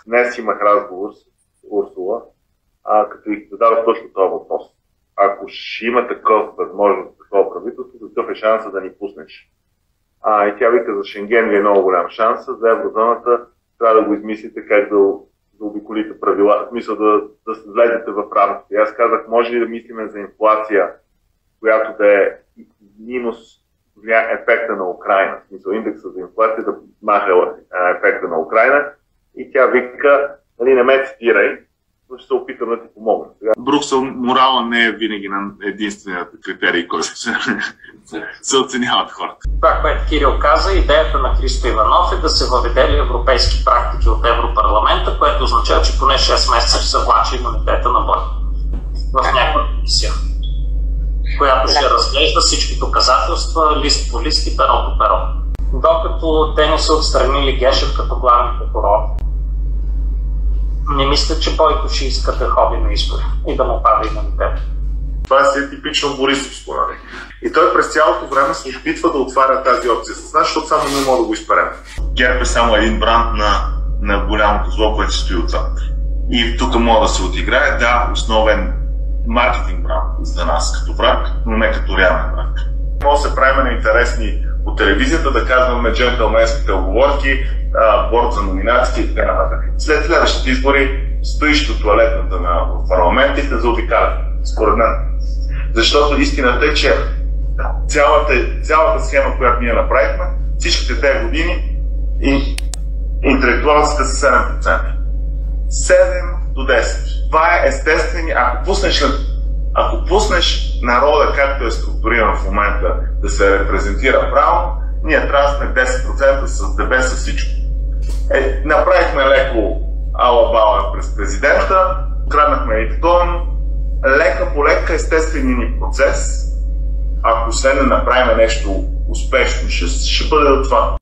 Днес имах разговор с Урсула, като и зададох точно този въпрос. Ако ще има такъв възможност, такова правителство, какъв е шанса да ни пуснеш? И тя вика, за Шенген ви е много голям шанс, за еврозоната трябва да го измислите как да обиколите правила, в смисъл да влезете в рамките. Аз казах, може ли да мислиме за инфлация, която да е минус ефекта на Украйна, в смисъл индекса за инфлация да маха ефекта на Украйна, и тя вика, нали, не ме цитирай, но ще се опитам да ти помогна. Брюксел, морала не е винаги на единственият критерий, който се оценяват хората. Това, което Кирил каза, идеята на Христо Иванов е да се въведе европейски практики от Европарламента, което означава, че поне 6 месеца ще се влачи имунитета на бой в някаква комисия, която ще разглежда всички доказателства, лист по лист и перо по перо. Докато те не са отстранили Гешев като главен прокурор, не мисля, че Бойко ще иска да ходи на избори и да му пада имунитет. Това е типично Борисовско, нали? И той през цялото време се опитва да отваря тази опция с нас, защото само не мога да го изперем. ГЕРБ е само един бранд на голямото зло, което стои отзад. И тук може да се отиграе, да, основен маркетинг бранд за нас като враг, но не като реален враг. Може да се правим на интересни по телевизията, да казваме джентълменските оговорки, борд за номинации и така нататък. След следващите избори стоиш до тоалетната на парламент и те заобикалят, според мен. Защото истината е, че цялата схема, която ние направихме, всичките тези години, интелектуалците са 7%. 7 до 10. Това е естествени. Ако пуснеш народа, както е структуриран в момента, да се репрезентира правилно, ние трябва да сме 10% с ДБ, с всичко. Направихме леко ала-бала през президента, краднахме и тон, лека по лека естествения ни процес. Ако след да направим нещо успешно, ще бъде от това.